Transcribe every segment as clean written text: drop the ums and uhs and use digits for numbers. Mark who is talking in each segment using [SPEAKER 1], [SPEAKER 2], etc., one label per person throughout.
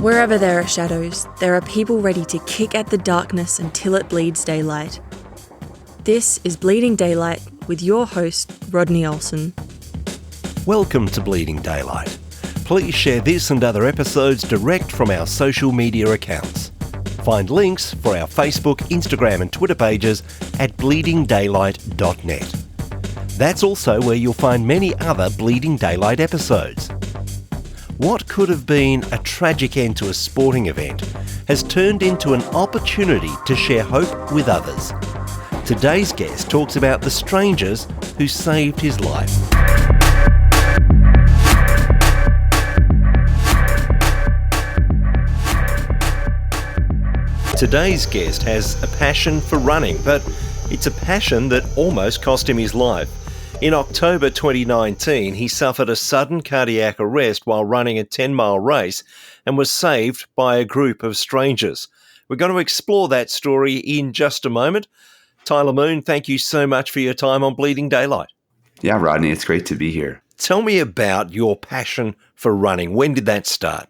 [SPEAKER 1] Wherever there are shadows, there are people ready to kick at the darkness until it bleeds daylight. This is Bleeding Daylight with your host, Rodney Olson.
[SPEAKER 2] Welcome to Bleeding Daylight. Please share this and other episodes direct from our social media accounts. Find links for our Facebook, Instagram and Twitter pages at bleedingdaylight.net. That's also where you'll find many other Bleeding Daylight episodes. What could have been a tragic end to a sporting event has turned into an opportunity to share hope with others. Today's guest talks about the strangers who saved his life. Today's guest has a passion for running, but it's a passion that almost cost him his life. In October 2019, he suffered a sudden cardiac arrest while running a 10-mile race and was saved by a group of strangers. We're going to explore that story in just a moment. Tyler Moon, thank you so much for your time on Bleeding Daylight.
[SPEAKER 3] Yeah, Rodney, it's great to be here.
[SPEAKER 2] Tell me about your passion for running. When did that start?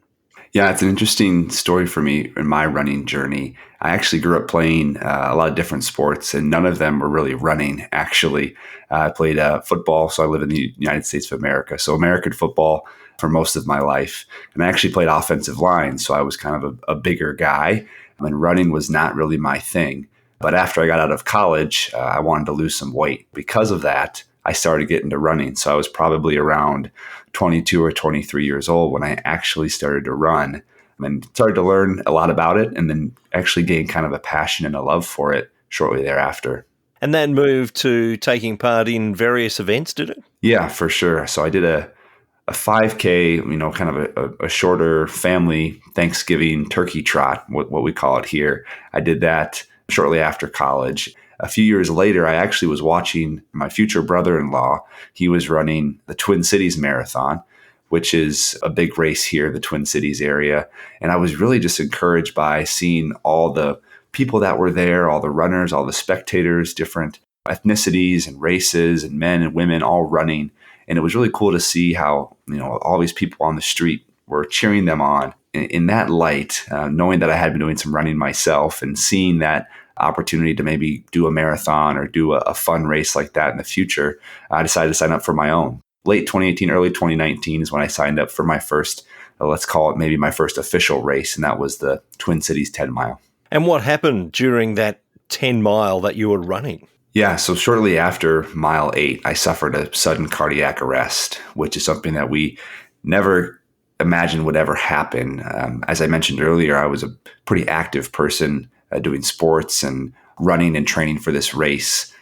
[SPEAKER 3] Yeah, it's an interesting story for me in my running journey. I actually grew up playing a lot of different sports, and none of them were really running, actually. I played football, so I live in the United States of America, so American football for most of my life. And I actually played offensive line, so I was kind of a bigger guy, and running was not really my thing. But after I got out of college, I wanted to lose some weight. Because of that, I started getting into running. So I was probably around 22 or 23 years old when I actually started to run and started to learn a lot about it, and then actually gained kind of a passion and a love for it shortly thereafter.
[SPEAKER 2] And that moved to taking part in various events, did it?
[SPEAKER 3] Yeah, for sure. So I did a 5K, kind of a shorter family Thanksgiving turkey trot, what we call it here. I did that shortly after college. A few years later, I actually was watching my future brother-in-law. He was running the Twin Cities Marathon, which is a big race here in the Twin Cities area. And I was really just encouraged by seeing all the people that were there, all the runners, all the spectators, different ethnicities and races and men and women all running. And it was really cool to see how, all these people on the street were cheering them on. In that light, knowing that I had been doing some running myself and seeing that opportunity to maybe do a marathon or do a fun race like that in the future, I decided to sign up for my own. Late 2018, early 2019 is when I signed up for my first, let's call it maybe my first official race, and that was the Twin Cities 10 mile.
[SPEAKER 2] And what happened during that 10 mile that you were running?
[SPEAKER 3] Yeah, so shortly after mile 8, I suffered a sudden cardiac arrest, which is something that we never imagined would ever happen. As I mentioned earlier, I was a pretty active person doing sports and running and training for this race.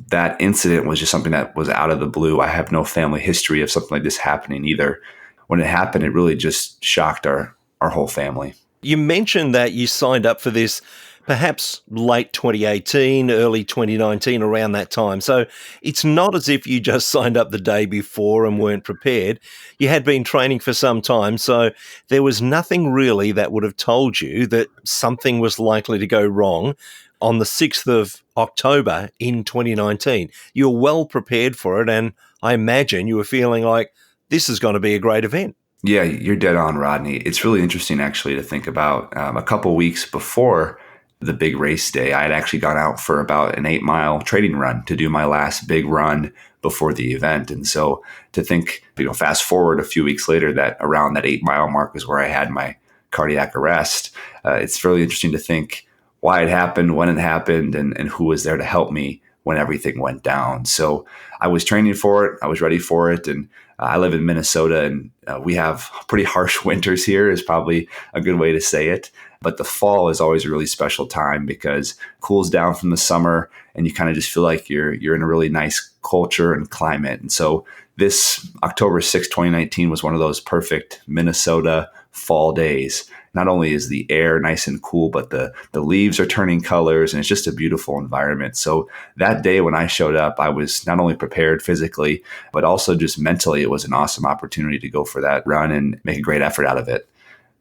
[SPEAKER 3] That incident was just something that was out of the blue. I have no family history of something like this happening either. When it happened, it really just shocked our whole family.
[SPEAKER 2] You mentioned that you signed up for this perhaps late 2018, early 2019, around that time. So it's not as if you just signed up the day before and weren't prepared. You had been training for some time, so there was nothing really that would have told you that something was likely to go wrong on the 6th of October in 2019. You were well prepared for it, and I imagine you were feeling like this is going to be a great event.
[SPEAKER 3] Yeah, you're dead on, Rodney. It's really interesting, actually, to think about. A couple weeks before the big race day, I had actually gone out for about an 8-mile training run to do my last big run before the event. And so to think, fast forward a few weeks later, that around that 8-mile mark was where I had my cardiac arrest. It's really interesting to think why it happened, when it happened, and who was there to help me when everything went down. So I was training for it. I was ready for it. And I live in Minnesota, and we have pretty harsh winters here is probably a good way to say it. But the fall is always a really special time because it cools down from the summer and you kind of just feel like you're in a really nice culture and climate. And so this October 6, 2019 was one of those perfect Minnesota fall days. Not only is the air nice and cool, but the leaves are turning colors and it's just a beautiful environment. So that day when I showed up, I was not only prepared physically, but also just mentally, it was an awesome opportunity to go for that run and make a great effort out of it.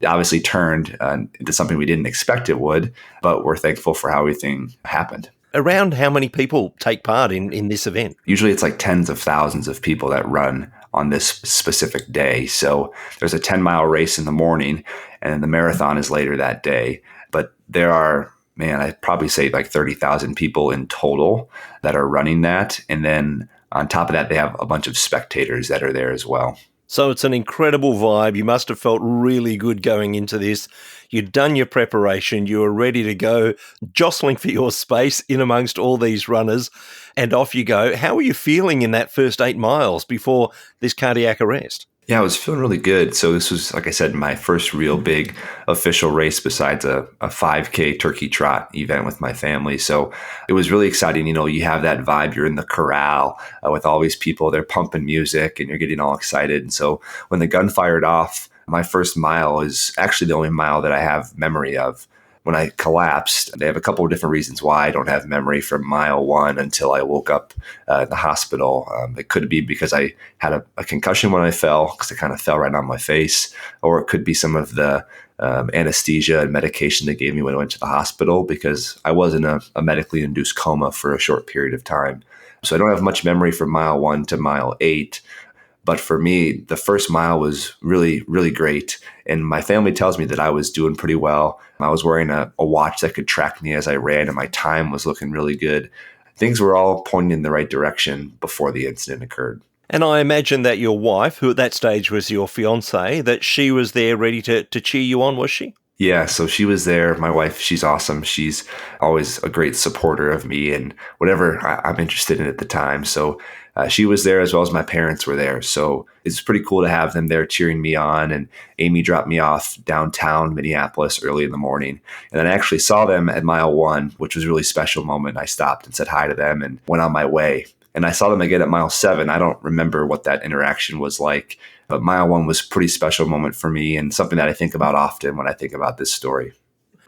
[SPEAKER 3] It obviously turned into something we didn't expect it would, but we're thankful for how everything happened.
[SPEAKER 2] Around how many people take part in this event?
[SPEAKER 3] Usually it's like tens of thousands of people that run on this specific day. So there's a 10-mile race in the morning, and then the marathon is later that day. But there are, man, I'd probably say like 30,000 people in total that are running that. And then on top of that, they have a bunch of spectators that are there as well.
[SPEAKER 2] So it's an incredible vibe. You must have felt really good going into this. You'd done your preparation. You were ready to go, jostling for your space in amongst all these runners, and off you go. How were you feeling in that first 8 miles before this cardiac arrest?
[SPEAKER 3] Yeah, I was feeling really good. So this was, like I said, my first real big official race besides a 5K turkey trot event with my family. So it was really exciting. You know, you have that vibe. You're in the corral with all these people. They're pumping music and you're getting all excited. And so when the gun fired off, my first mile is actually the only mile that I have memory of. When I collapsed, they have a couple of different reasons why I don't have memory from mile 1 until I woke up at the hospital. It could be because I had a concussion when I fell, because I kind of fell right on my face, or it could be some of the anesthesia and medication they gave me when I went to the hospital, because I was in a medically induced coma for a short period of time. So I don't have much memory from mile 1 to mile 8. But for me, the first mile was really, really great. And my family tells me that I was doing pretty well. I was wearing a watch that could track me as I ran, and my time was looking really good. Things were all pointing in the right direction before the incident occurred.
[SPEAKER 2] And I imagine that your wife, who at that stage was your fiancée, that she was there ready to cheer you on, was she?
[SPEAKER 3] Yeah, so she was there. My wife, she's awesome. She's always a great supporter of me and whatever I'm interested in at the time. So she was there, as well as my parents were there. So it's pretty cool to have them there cheering me on. And Amy dropped me off downtown Minneapolis early in the morning. And then I actually saw them at mile 1, which was a really special moment. I stopped and said hi to them and went on my way. And I saw them again at mile 7. I don't remember what that interaction was like, but mile 1 was a pretty special moment for me and something that I think about often when I think about this story.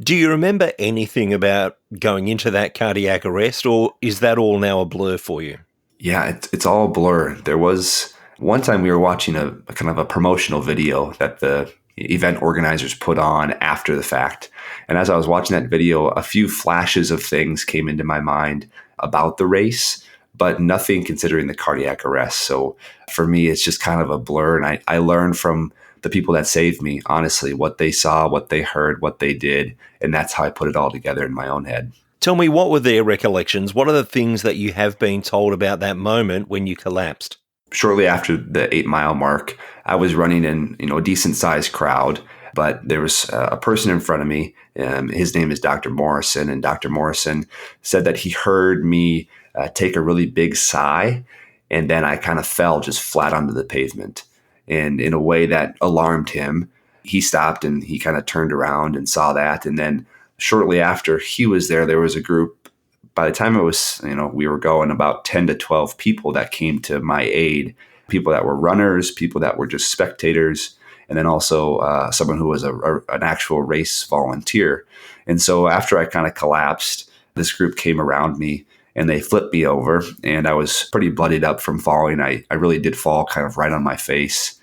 [SPEAKER 2] Do you remember anything about going into that cardiac arrest, or is that all now a blur for you?
[SPEAKER 3] Yeah, it's all a blur. There was one time we were watching a kind of a promotional video that the event organizers put on after the fact. And as I was watching that video, a few flashes of things came into my mind about the race, but nothing considering the cardiac arrest. So for me, it's just kind of a blur. And I learned from the people that saved me, honestly, what they saw, what they heard, what they did. And that's how I put it all together in my own head.
[SPEAKER 2] Tell me, what were their recollections? What are the things that you have been told about that moment when you collapsed?
[SPEAKER 3] Shortly after the 8-mile mark, I was running in a decent sized crowd, but there was a person in front of me. His name is Dr. Morrison, and Dr. Morrison said that he heard me take a really big sigh, and then I kind of fell just flat onto the pavement. And in a way that alarmed him, he stopped and he kind of turned around and saw that. And then shortly after he was there was a group. By the time it was, we were going about 10 to 12 people that came to my aid, people that were runners, people that were just spectators, and then also someone who was an actual race volunteer. And so after I kind of collapsed, this group came around me and they flipped me over, and I was pretty bloodied up from falling. I really did fall kind of right on my face.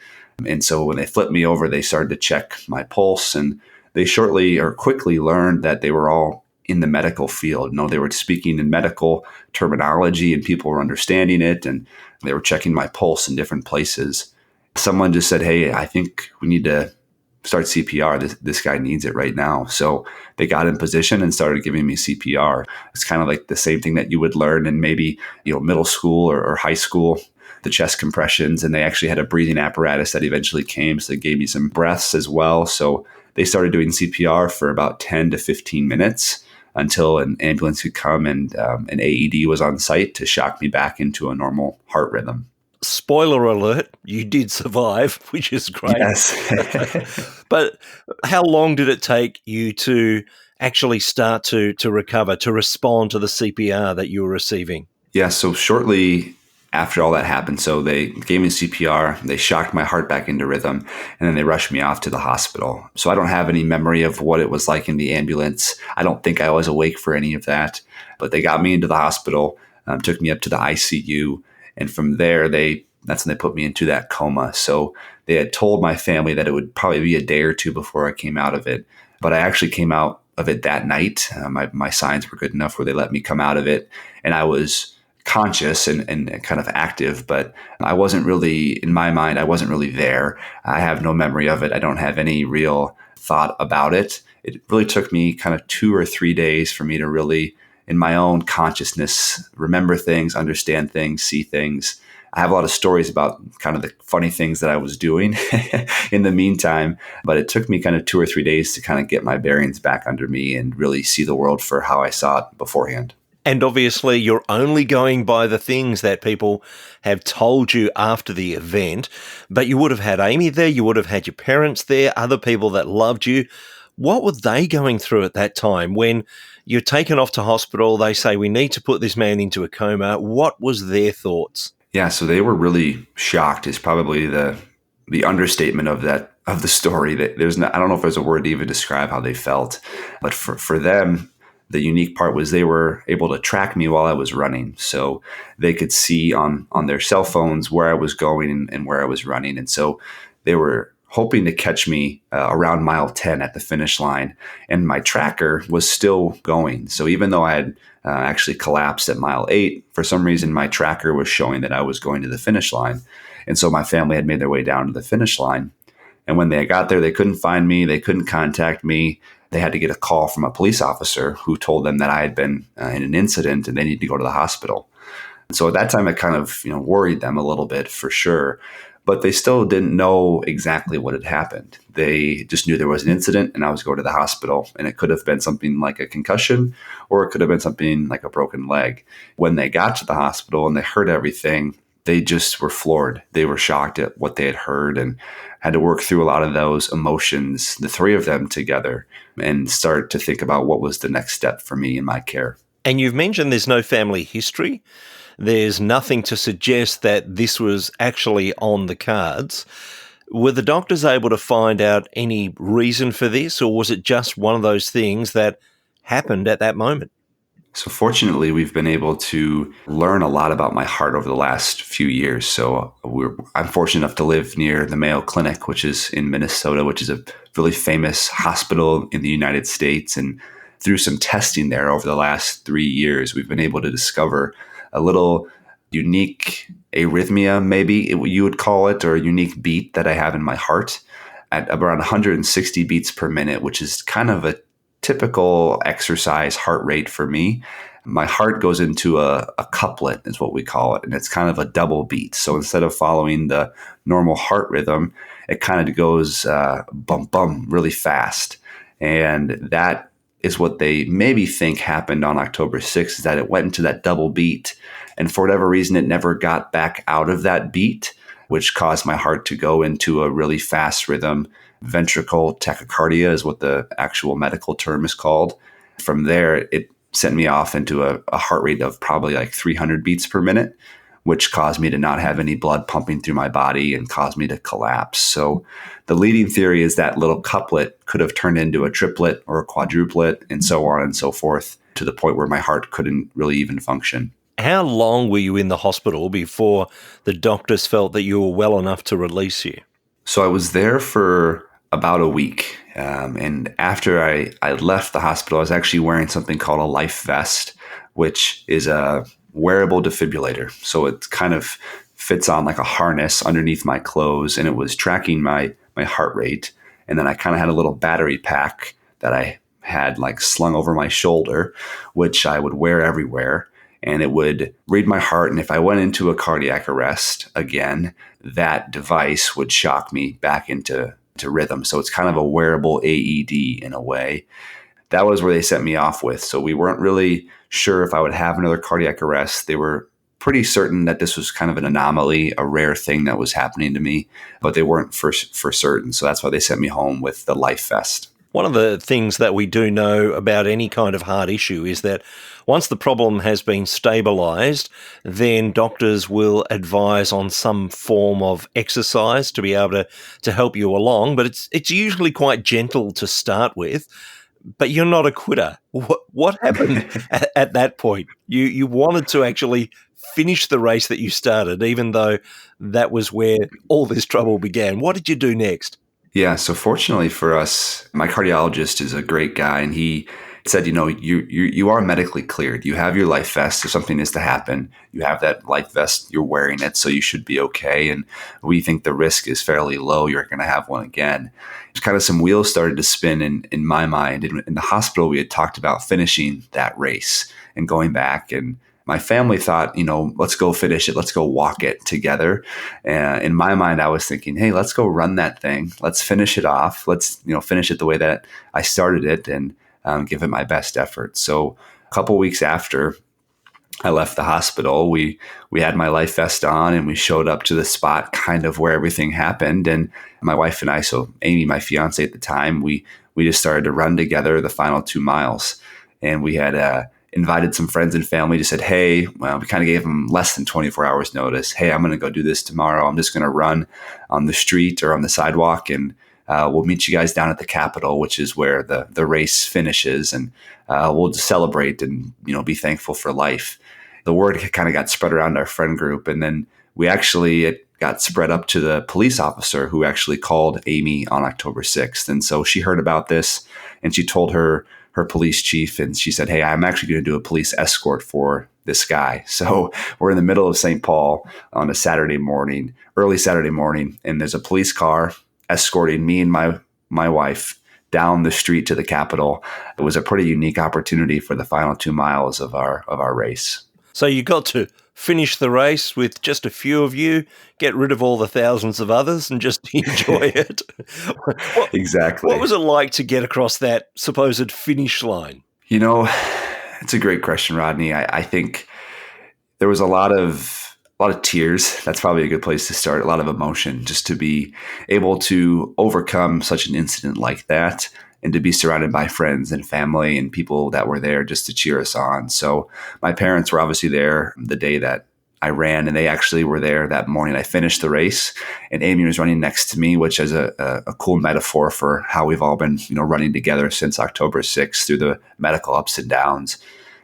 [SPEAKER 3] And so when they flipped me over, they started to check my pulse, and they quickly learned that they were all in the medical field. They were speaking in medical terminology and people were understanding it, and they were checking my pulse in different places. Someone just said, "Hey, I think we need to start CPR. This guy needs it right now." So they got in position and started giving me CPR. It's kind of like the same thing that you would learn in maybe middle school or high school, the chest compressions, and they actually had a breathing apparatus that eventually came. So they gave me some breaths as well. So they started doing CPR for about 10 to 15 minutes until an ambulance could come and an AED was on site to shock me back into a normal heart rhythm.
[SPEAKER 2] Spoiler alert, you did survive, which is great.
[SPEAKER 3] Yes.
[SPEAKER 2] But how long did it take you to actually start to recover, to respond to the CPR that you were receiving?
[SPEAKER 3] Yeah, so shortly after all that happened, so they gave me CPR, they shocked my heart back into rhythm, and then they rushed me off to the hospital. So I don't have any memory of what it was like in the ambulance. I don't think I was awake for any of that, but they got me into the hospital, took me up to the ICU, and from there, that's when they put me into that coma. So they had told my family that it would probably be a day or two before I came out of it, but I actually came out of it that night. My signs were good enough where they let me come out of it, and I was conscious and kind of active, but I wasn't really, in my mind, I wasn't really there. I have no memory of it. I don't have any real thought about it. It really took me kind of 2 or 3 days for me to really, in my own consciousness, remember things, understand things, see things. I have a lot of stories about kind of the funny things that I was doing in the meantime, but it took me kind of 2 or 3 days to kind of get my bearings back under me and really see the world for how I saw it beforehand.
[SPEAKER 2] And obviously, you're only going by the things that people have told you after the event, but you would have had Amy there, you would have had your parents there, other people that loved you. What were they going through at that time when you're taken off to hospital? They say, we need to put this man into a coma. What was their thoughts?
[SPEAKER 3] Yeah, so they were really shocked is probably the understatement of the story. That I don't know if there's a word to even describe how they felt, but for them, the unique part was they were able to track me while I was running. So they could see on their cell phones where I was going and where I was running. And so they were hoping to catch me around mile 10 at the finish line. And my tracker was still going. So even though I had actually collapsed at mile 8, for some reason, my tracker was showing that I was going to the finish line. And so my family had made their way down to the finish line. And when they got there, they couldn't find me. They couldn't contact me. They had to get a call from a police officer who told them that I had been in an incident and they needed to go to the hospital. And so at that time, I kind of worried them a little bit for sure, but they still didn't know exactly what had happened. They just knew there was an incident and I was going to the hospital, and it could have been something like a concussion or it could have been something like a broken leg. When they got to the hospital and they heard everything, they just were floored. They were shocked at what they had heard and had to work through a lot of those emotions, the three of them together, and start to think about what was the next step for me in my care.
[SPEAKER 2] And you've mentioned there's no family history. There's nothing to suggest that this was actually on the cards. Were the doctors able to find out any reason for this, or was it just one of those things that happened at that moment?
[SPEAKER 3] So fortunately, we've been able to learn a lot about my heart over the last few years. So I'm fortunate enough to live near the Mayo Clinic, which is in Minnesota, which is a really famous hospital in the United States. And through some testing there over the last 3 years, we've been able to discover a little unique arrhythmia, maybe you would call it, or a unique beat that I have in my heart at around 160 beats per minute, which is kind of a typical exercise heart rate for me. My heart goes into a couplet is what we call it. And it's kind of a double beat. So instead of following the normal heart rhythm, it kind of goes bum, bum really fast. And that is what they maybe think happened on October 6th, is that it went into that double beat. And for whatever reason, it never got back out of that beat, which caused my heart to go into a really fast rhythm. Ventricle tachycardia is what the actual medical term is called. From there, it sent me off into a heart rate of probably like 300 beats per minute, which caused me to not have any blood pumping through my body and caused me to collapse. So the leading theory is that little couplet could have turned into a triplet or a quadruplet and so on and so forth, to the point where my heart couldn't really even function.
[SPEAKER 2] How long were you in the hospital before the doctors felt that you were well enough to release you?
[SPEAKER 3] So I was there for about a week. And after I left the hospital, I was actually wearing something called a life vest, which is a wearable defibrillator. So it kind of fits on like a harness underneath my clothes, and it was tracking my heart rate. And then I kind of had a little battery pack that I had like slung over my shoulder, which I would wear everywhere. And it would read my heart. And if I went into a cardiac arrest again, that device would shock me back into rhythm. So it's kind of a wearable AED in a way. That was where they sent me off with. So we weren't really sure if I would have another cardiac arrest. They were pretty certain that this was kind of an anomaly, a rare thing that was happening to me, but they weren't for certain. So that's why they sent me home with the life vest.
[SPEAKER 2] One of the things that we do know about any kind of heart issue is that once the problem has been stabilized, then doctors will advise on some form of exercise to be able to help you along. But it's usually quite gentle to start with. But you're not a quitter. What happened at that point? You wanted to actually finish the race that you started, even though that was where all this trouble began. What did you do next?
[SPEAKER 3] Yeah, so fortunately for us, my cardiologist is a great guy, and he said, you are medically cleared. You have your life vest. If something is to happen, you have that life vest. You're wearing it, so you should be okay. And we think the risk is fairly low. You're going to have one again. It's kind of some wheels started to spin in my mind. In the hospital, we had talked about finishing that race and going back. And my family thought, let's go finish it. Let's go walk it together. And in my mind, I was thinking, hey, let's go run that thing. Let's finish it off. Let's, finish it the way that I started it and give it my best effort. So a couple weeks after I left the hospital, we had my life vest on and we showed up to the spot kind of where everything happened. And my wife and I, so Amy, my fiance at the time, we just started to run together the final 2 miles. And we had invited some friends and family, just said, hey, well, we kind of gave them less than 24 hours notice. Hey, I'm going to go do this tomorrow. I'm just going to run on the street or on the sidewalk, and we'll meet you guys down at the Capitol, which is where the race finishes, and we'll just celebrate and be thankful for life. The word kind of got spread around our friend group, and then it got spread up to the police officer who actually called Amy on October 6th. And so she heard about this, and she told her police chief, and she said, hey, I'm actually going to do a police escort for this guy. So we're in the middle of St. Paul on a early Saturday morning, and there's a police car escorting me and my wife down the street to the Capitol. It was a pretty unique opportunity for the final 2 miles of our race.
[SPEAKER 2] So you got to finish the race with just a few of you, get rid of all the thousands of others and just enjoy it.
[SPEAKER 3] Exactly.
[SPEAKER 2] What was it like to get across that supposed finish line?
[SPEAKER 3] It's a great question, Rodney. I think there was a lot of tears. That's probably a good place to start. A lot of emotion, just to be able to overcome such an incident like that, and to be surrounded by friends and family and people that were there just to cheer us on. So my parents were obviously there the day that I ran, and they actually were there that morning. I finished the race, and Amy was running next to me, which is a cool metaphor for how we've all been, running together since October 6th through the medical ups and downs.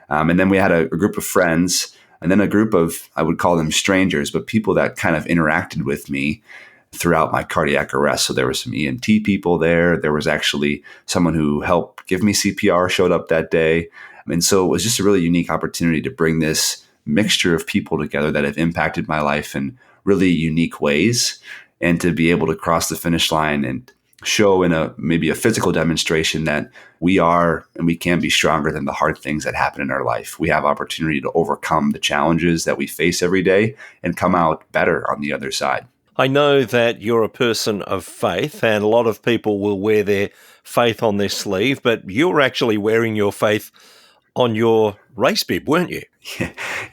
[SPEAKER 3] And then we had a group of friends, and then a group of, I would call them strangers, but people that kind of interacted with me throughout my cardiac arrest. So there were some ENT people there. There was actually someone who helped give me CPR showed up that day. And so it was just a really unique opportunity to bring this mixture of people together that have impacted my life in really unique ways, and to be able to cross the finish line and show in maybe a physical demonstration that we are and we can be stronger than the hard things that happen in our life. We have opportunity to overcome the challenges that we face every day and come out better on the other side.
[SPEAKER 2] I know that you're a person of faith, and a lot of people will wear their faith on their sleeve, but you're actually wearing your faith on your race bib, weren't you?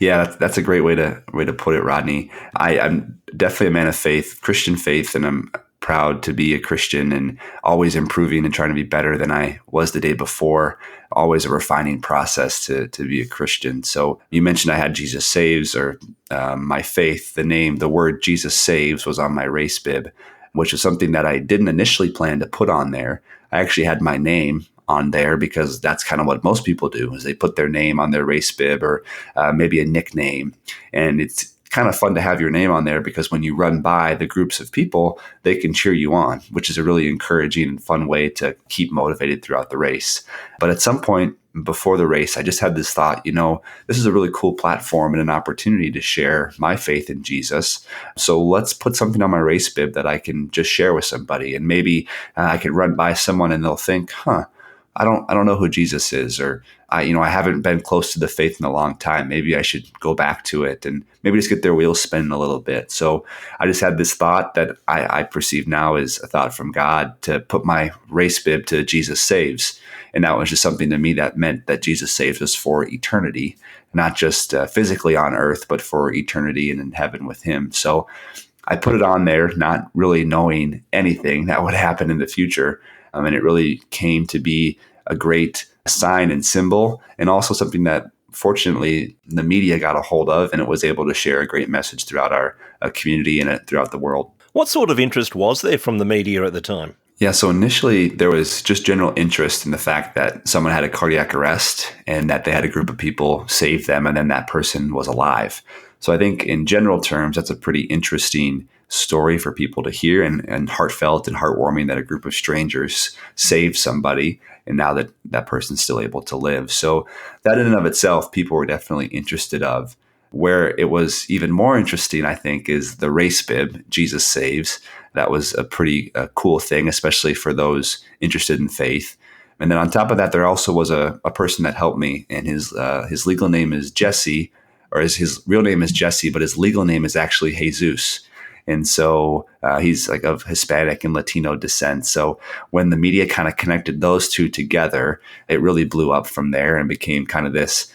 [SPEAKER 3] Yeah, that's a great way to put it, Rodney. I'm definitely a man of faith, Christian faith, and I'm proud to be a Christian and always improving and trying to be better than I was the day before. Always a refining process to be a Christian. So you mentioned I had Jesus Saves, or my faith, the word Jesus Saves was on my race bib, which is something that I didn't initially plan to put on there. I actually had my name on there because that's kind of what most people do, is they put their name on their race bib, or maybe a nickname. And it's kind of fun to have your name on there because when you run by the groups of people, they can cheer you on, which is a really encouraging and fun way to keep motivated throughout the race. But at some point before the race, I just had this thought, this is a really cool platform and an opportunity to share my faith in Jesus. So let's put something on my race bib that I can just share with somebody. And maybe I could run by someone and they'll think, I don't know who Jesus is, or I haven't been close to the faith in a long time. Maybe I should go back to it and maybe just get their wheels spinning a little bit. So I just had this thought that I perceive now as a thought from God to put my race bib to Jesus Saves. And that was just something to me that meant that Jesus saves us for eternity, not just physically on earth, but for eternity and in heaven with him. So I put it on there, not really knowing anything that would happen in the future. And it really came to be a great sign and symbol, and also something that fortunately the media got a hold of, and it was able to share a great message throughout our community and throughout the world.
[SPEAKER 2] What sort of interest was there from the media at the time?
[SPEAKER 3] Yeah, so initially there was just general interest in the fact that someone had a cardiac arrest and that they had a group of people save them and then that person was alive. So I think in general terms, that's a pretty interesting story for people to hear, and heartfelt and heartwarming that a group of strangers saved somebody, and now that person's still able to live. So that in and of itself, people were definitely interested of. Where it was even more interesting, I think, is the race bib, Jesus Saves. That was a pretty cool thing, especially for those interested in faith. And then on top of that, there also was a person that helped me, and his legal name is Jesse, or his real name is Jesse, but his legal name is actually Jesus. And so he's like of Hispanic and Latino descent. So when the media kind of connected those two together, it really blew up from there and became kind of this,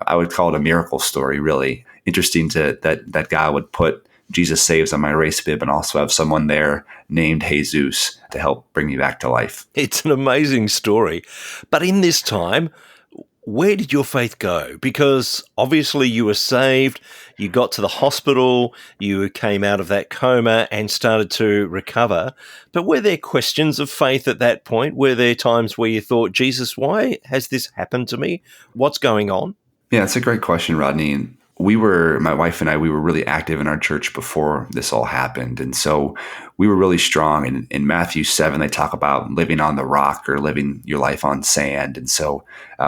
[SPEAKER 3] I would call it a miracle story, really. Interesting that God would put Jesus Saves on my race bib and also have someone there named Jesus to help bring me back to life.
[SPEAKER 2] It's an amazing story. But in this time, where did your faith go? Because obviously you were saved, you got to the hospital, you came out of that coma and started to recover. But were there questions of faith at that point? Were there times where you thought, Jesus, why has this happened to me? What's going on?
[SPEAKER 3] Yeah, it's a great question, Rodney. My wife and I, we were really active in our church before this all happened. And so we were really strong. In Matthew 7, they talk about living on the rock or living your life on sand. And so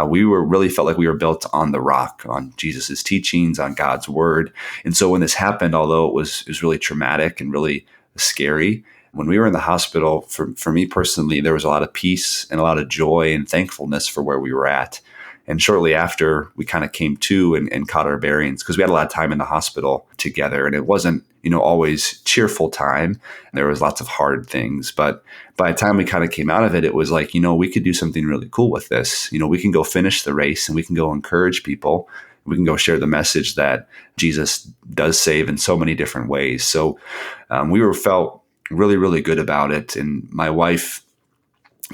[SPEAKER 3] we really felt like we were built on the rock, on Jesus's teachings, on God's word. And so when this happened, although it was really traumatic and really scary, when we were in the hospital, for me personally, there was a lot of peace and a lot of joy and thankfulness for where we were at. And shortly after, we kind of came to and caught our bearings, because we had a lot of time in the hospital together, and it wasn't, always cheerful time. There was lots of hard things, but by the time we kind of came out of it, it was like, we could do something really cool with this. We can go finish the race, and we can go encourage people. We can go share the message that Jesus does save in so many different ways. So felt really, really good about it. And my wife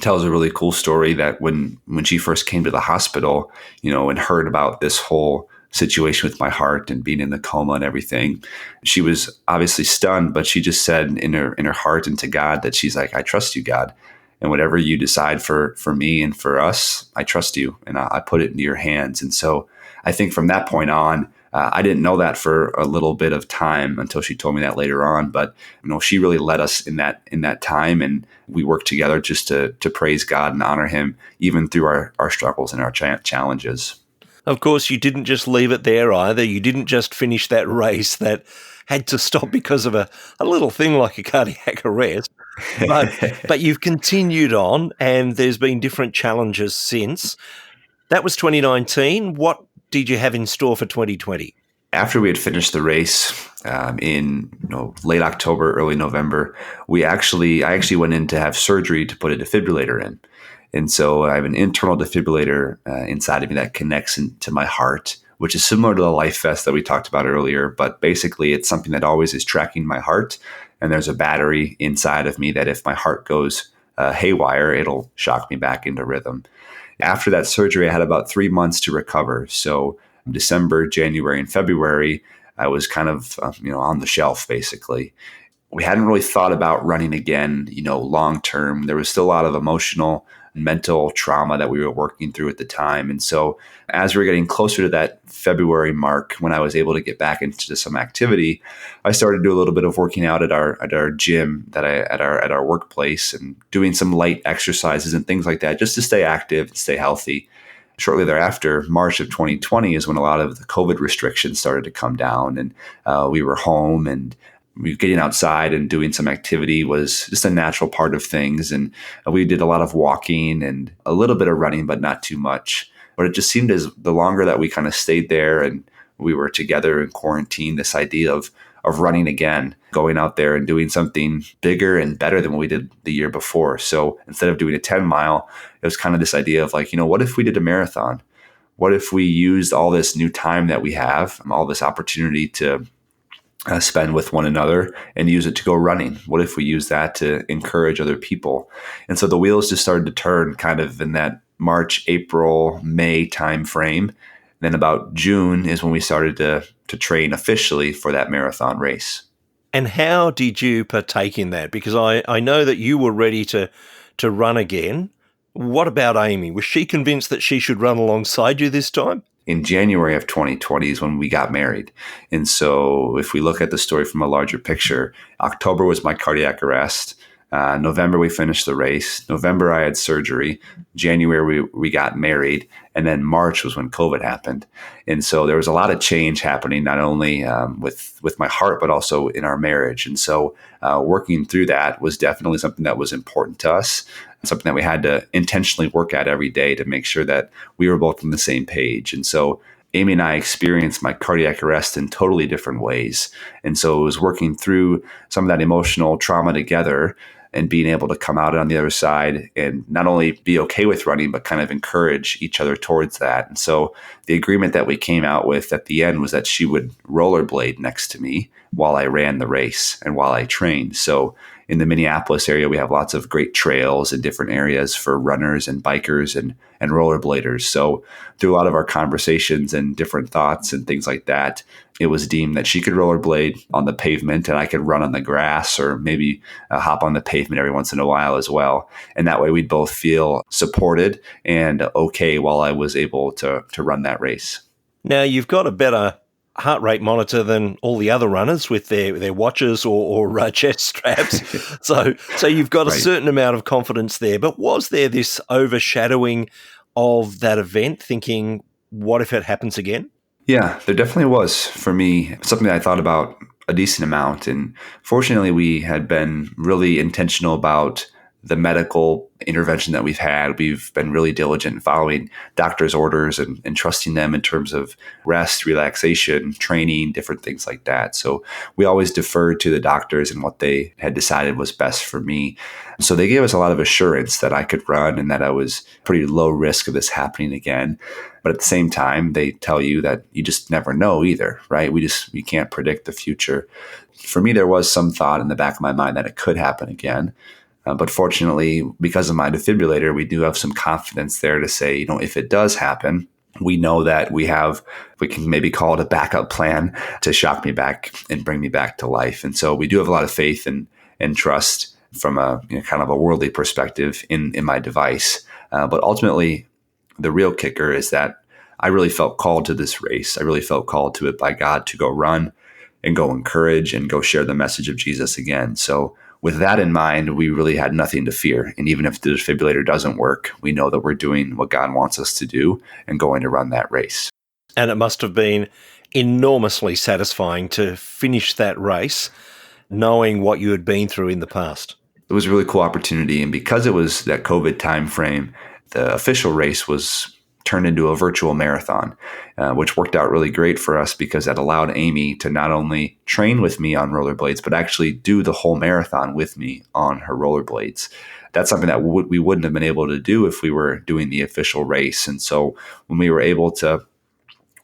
[SPEAKER 3] tells a really cool story that when she first came to the hospital, and heard about this whole situation with my heart and being in the coma and everything, she was obviously stunned, but she just said in her heart and to God that she's like, I trust you, God. And whatever you decide for me and for us, I trust you, and I put it into your hands. And so I think from that point on, I didn't know that for a little bit of time until she told me that later on. But she really led us in that time, and we worked together just to praise God and honor Him, even through our struggles and our challenges.
[SPEAKER 2] Of course, you didn't just leave it there either. You didn't just finish that race that had to stop because of a little thing like a cardiac arrest. But you've continued on, and there's been different challenges since. That was 2019. What did you have in store for 2020?
[SPEAKER 3] After we had finished the race in late October, early November, I actually went in to have surgery to put a defibrillator in. And so I have an internal defibrillator inside of me that connects to my heart, which is similar to the Life Vest that we talked about earlier. But basically, it's something that always is tracking my heart. And there's a battery inside of me that if my heart goes haywire, it'll shock me back into rhythm. After that surgery, I had about 3 months to recover. So December, January, and February, I was kind of on the shelf, basically. We hadn't really thought about running again, long term. There was still a lot of emotional and mental trauma that we were working through at the time. And so as we were getting closer to that February mark, when I was able to get back into some activity, I started to do a little bit of working out at our gym at our workplace, and doing some light exercises and things like that, just to stay active and stay healthy. Shortly thereafter, March of 2020 is when a lot of the COVID restrictions started to come down, and we were home, and getting outside and doing some activity was just a natural part of things. And we did a lot of walking and a little bit of running, but not too much. But it just seemed as the longer that we kind of stayed there and we were together in quarantine, this idea of running again, going out there and doing something bigger and better than what we did the year before. So instead of doing a 10-mile, it was kind of this idea of like, what if we did a marathon? What if we used all this new time that we have, all this opportunity to spend with one another, and use it to go running? What if we use that to encourage other people? And so the wheels just started to turn kind of in that March, April, May time frame. Then about June is when we started to train officially for that marathon race.
[SPEAKER 2] And how did you partake in that? Because I know that you were ready to run again. What about Amy? Was she convinced that she should run alongside you this time?
[SPEAKER 3] in January of 2020 is when we got married. And so if we look at the story from a larger picture, October was my cardiac arrest. November, we finished the race. November, I had surgery. January, we got married. And then March was when COVID happened. And so there was a lot of change happening, not only with my heart, but also in our marriage. And so working through that was definitely something that was important to us, something that we had to intentionally work at every day to make sure that we were both on the same page. And so Amy and I experienced my cardiac arrest in totally different ways. And so it was working through some of that emotional trauma together and being able to come out on the other side and not only be okay with running, but kind of encourage each other towards that. And so the agreement that we came out with at the end was that she would rollerblade next to me while I ran the race and while I trained. So in the Minneapolis area, we have lots of great trails in different areas for runners and bikers and rollerbladers. So through a lot of our conversations and different thoughts and things like that, it was deemed that she could rollerblade on the pavement and I could run on the grass or maybe hop on the pavement every once in a while as well. And that way we'd both feel supported and okay while I was able to run that race.
[SPEAKER 2] Now, you've got a better heart rate monitor than all the other runners with their watches or chest straps. So you've got a certain amount of confidence there. But was there this overshadowing of that event, thinking, what if it happens again?
[SPEAKER 3] Yeah, there definitely was for me, something that I thought about a decent amount. And fortunately, we had been really intentional about the medical intervention that we've had. We've been really diligent in following doctors' orders and trusting them in terms of rest, relaxation, training, different things like that. So we always deferred to the doctors and what they had decided was best for me. So they gave us a lot of assurance that I could run and that I was pretty low risk of this happening again. But at the same time, they tell you that you just never know either, right? We can't predict the future. For me, there was some thought in the back of my mind that it could happen again. But fortunately, because of my defibrillator, we do have some confidence there to say, if it does happen, we know that we can maybe call it a backup plan to shock me back and bring me back to life. And so we do have a lot of faith and trust from a kind of a worldly perspective in my device. But ultimately, the real kicker is that I really felt called to this race. I really felt called to it by God to go run and go encourage and go share the message of Jesus again. So with that in mind, we really had nothing to fear. And even if the defibrillator doesn't work, we know that we're doing what God wants us to do and going to run that race.
[SPEAKER 2] And it must have been enormously satisfying to finish that race, knowing what you had been through in the past.
[SPEAKER 3] It was a really cool opportunity. And because it was that COVID timeframe, the official race was turned into a virtual marathon, which worked out really great for us because that allowed Amy to not only train with me on rollerblades, but actually do the whole marathon with me on her rollerblades. That's something that we wouldn't have been able to do if we were doing the official race. And so when we were able to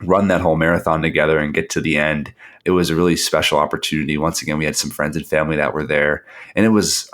[SPEAKER 3] run that whole marathon together and get to the end, it was a really special opportunity. Once again, we had some friends and family that were there. And it was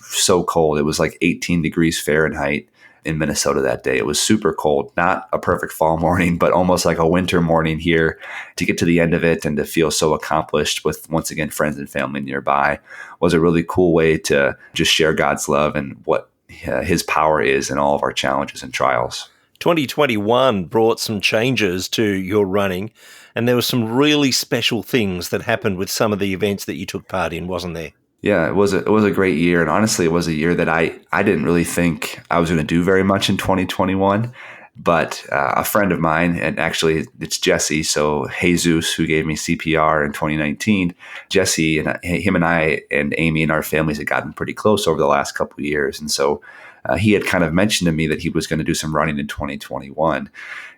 [SPEAKER 3] so cold. It was like 18 degrees Fahrenheit in Minnesota that day. It was super cold, not a perfect fall morning, but almost like a winter morning here. To get to the end of it and to feel so accomplished with, once again, friends and family nearby was a really cool way to just share God's love and what his power is in all of our challenges and trials.
[SPEAKER 2] 2021 brought some changes to your running, and there were some really special things that happened with some of the events that you took part in, wasn't there?
[SPEAKER 3] Yeah, it was a great year. And honestly, it was a year that I didn't really think I was going to do very much in 2021. But a friend of mine, and actually it's Jesse, so Jesus, who gave me CPR in 2019, Jesse and him and I and Amy and our families had gotten pretty close over the last couple of years. And so he had kind of mentioned to me that he was going to do some running in 2021.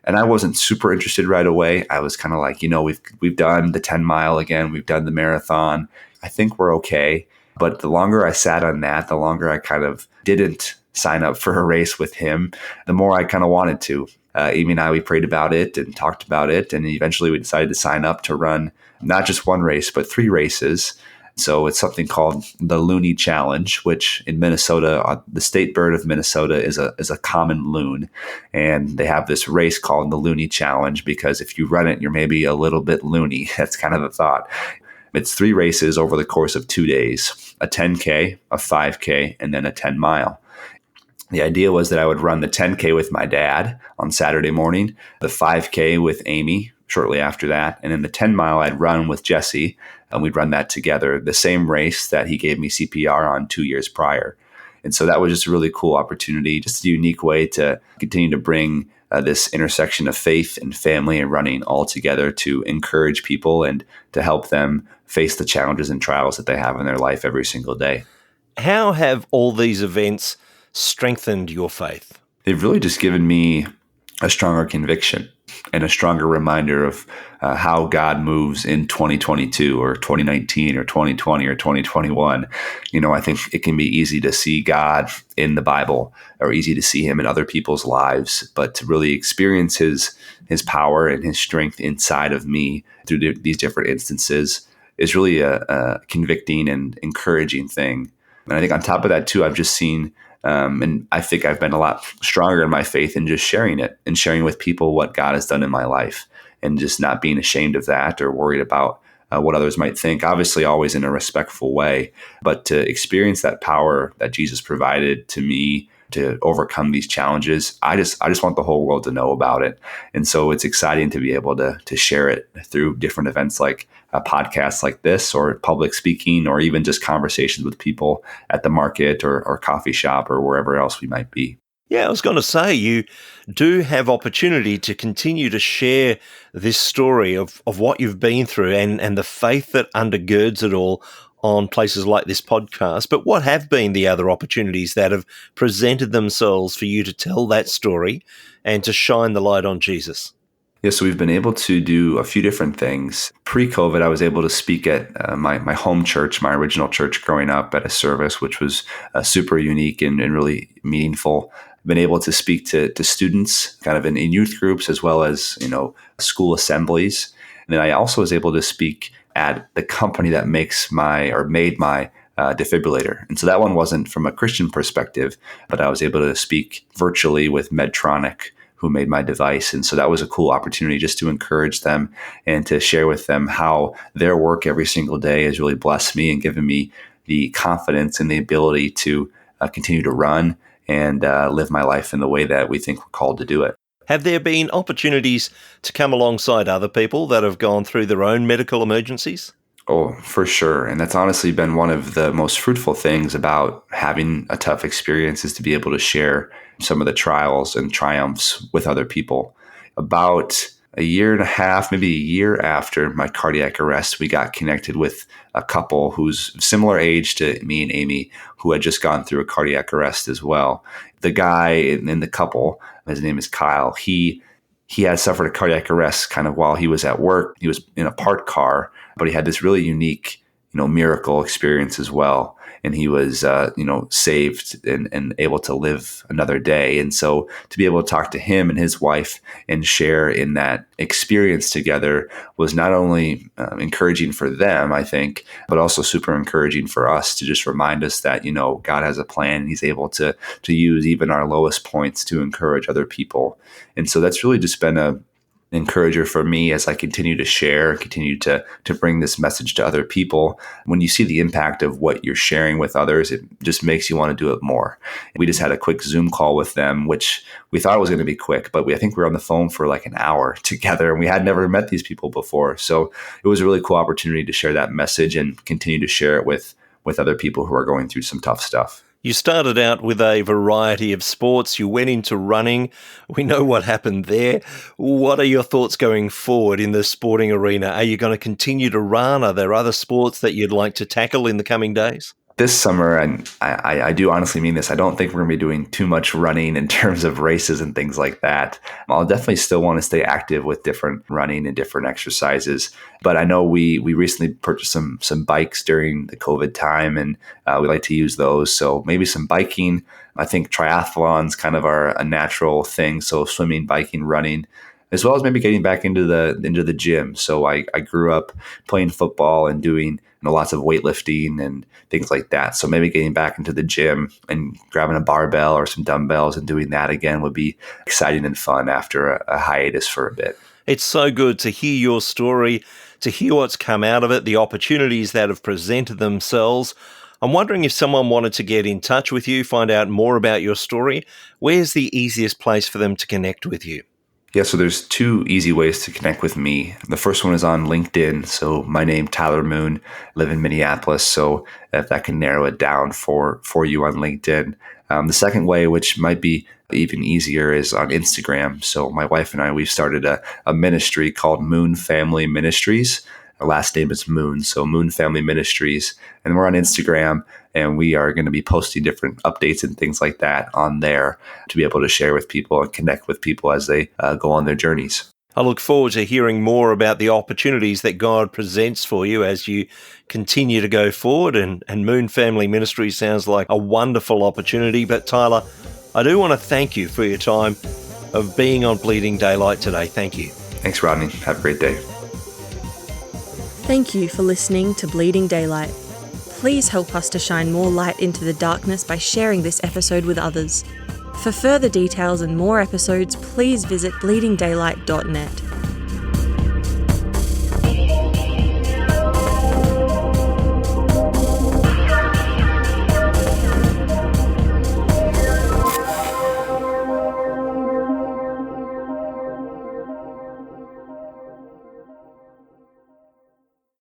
[SPEAKER 3] And I wasn't super interested right away. I was kind of like, we've done the 10 mile again. We've done the marathon. I think we're okay. But the longer I sat on that, the longer I kind of didn't sign up for a race with him, the more I kind of wanted to. Amy and I, we prayed about it and talked about it. And eventually we decided to sign up to run not just one race, but 3 races. So it's something called the Loonie Challenge, which in Minnesota, the state bird of Minnesota is a common loon. And they have this race called the Loonie Challenge because if you run it, you're maybe a little bit loony. That's kind of the thought. It's 3 races over the course of 2 days, a 10K, a 5K, and then a 10 mile. The idea was that I would run the 10K with my dad on Saturday morning, the 5K with Amy shortly after that, and then the 10 mile I'd run with Jesse, and we'd run that together, the same race that he gave me CPR on 2 years prior. And so that was just a really cool opportunity, just a unique way to continue to bring this intersection of faith and family and running all together to encourage people and to help them face the challenges and trials that they have in their life every single day.
[SPEAKER 2] How have all these events strengthened your faith?
[SPEAKER 3] They've really just given me a stronger conviction and a stronger reminder of how God moves in 2022 or 2019 or 2020 or 2021. I think it can be easy to see God in the Bible or easy to see him in other people's lives, but to really experience his power and his strength inside of me through these different instances is really a convicting and encouraging thing. And I think on top of that too, I've just seen and I think I've been a lot stronger in my faith in just sharing it and sharing with people what God has done in my life and just not being ashamed of that or worried about what others might think, obviously always in a respectful way, but to experience that power that Jesus provided to me to overcome these challenges. I just want the whole world to know about it. And so it's exciting to be able to share it through different events like podcasts like this or public speaking or even just conversations with people at the market or coffee shop or wherever else we might be.
[SPEAKER 2] Yeah, I was going to say, you do have opportunity to continue to share this story of what you've been through and the faith that undergirds it all on places like this podcast. But what have been the other opportunities that have presented themselves for you to tell that story and to shine the light on Jesus?
[SPEAKER 3] Yeah, so we've been able to do a few different things. Pre-COVID, I was able to speak at my home church, my original church growing up, at a service, which was super unique and really meaningful. I've been able to speak to students kind of in youth groups as well as, school assemblies. And then I also was able to speak at the company that made my defibrillator. And so that one wasn't from a Christian perspective, but I was able to speak virtually with Medtronic, who made my device. And so that was a cool opportunity just to encourage them and to share with them how their work every single day has really blessed me and given me the confidence and the ability to continue to run and live my life in the way that we think we're called to do it.
[SPEAKER 2] Have there been opportunities to come alongside other people that have gone through their own medical emergencies?
[SPEAKER 3] Oh, for sure. And that's honestly been one of the most fruitful things about having a tough experience is to be able to share some of the trials and triumphs with other people. About a year and a half, maybe a year after my cardiac arrest, we got connected with a couple who's similar age to me and Amy, who had just gone through a cardiac arrest as well. The guy in the couple, his name is Kyle, he had suffered a cardiac arrest kind of while he was at work. He was in a parked car, but he had this really unique, miracle experience as well. And he was, saved and able to live another day. And so to be able to talk to him and his wife and share in that experience together was not only encouraging for them, I think, but also super encouraging for us to just remind us that, God has a plan and he's able to use even our lowest points to encourage other people. And so that's really just been an encourager for me as I continue to share, continue to bring this message to other people. When you see the impact of what you're sharing with others, it just makes you want to do it more. We just had a quick Zoom call with them, which we thought was going to be quick, but I think we were on the phone for like an hour together and we had never met these people before. So it was a really cool opportunity to share that message and continue to share it with other people who are going through some tough stuff.
[SPEAKER 2] You started out with a variety of sports. You went into running. We know what happened there. What are your thoughts going forward in the sporting arena? Are you going to continue to run? Are there other sports that you'd like to tackle in the coming days?
[SPEAKER 3] This summer, and I do honestly mean this, I don't think we're going to be doing too much running in terms of races and things like that. I'll definitely still want to stay active with different running and different exercises. But I know we recently purchased some bikes during the COVID time, and we like to use those. So maybe some biking. I think triathlons kind of are a natural thing. So swimming, biking, running, as well as maybe getting back into the gym. So I grew up playing football and doing lots of weightlifting and things like that. So maybe getting back into the gym and grabbing a barbell or some dumbbells and doing that again would be exciting and fun after a hiatus for a bit.
[SPEAKER 2] It's so good to hear your story, to hear what's come out of it, the opportunities that have presented themselves. I'm wondering if someone wanted to get in touch with you, find out more about your story, where's the easiest place for them to connect with you?
[SPEAKER 3] Yeah, so there's two easy ways to connect with me. The first one is on LinkedIn. So my name, Tyler Moon, live in Minneapolis. So if that can narrow it down for you on LinkedIn. The second way, which might be even easier, is on Instagram. So my wife and I, we've started a ministry called Moon Family Ministries. Our last name is Moon, so Moon Family Ministries. And we're on Instagram, and we are going to be posting different updates and things like that on there to be able to share with people and connect with people as they go on their journeys.
[SPEAKER 2] I look forward to hearing more about the opportunities that God presents for you as you continue to go forward. And Moon Family Ministries sounds like a wonderful opportunity. But Tyler, I do want to thank you for your time of being on Bleeding Daylight today. Thank you.
[SPEAKER 3] Thanks, Rodney. Have a great day.
[SPEAKER 1] Thank you for listening to Bleeding Daylight. Please help us to shine more light into the darkness by sharing this episode with others. For further details and more episodes, please visit bleedingdaylight.net.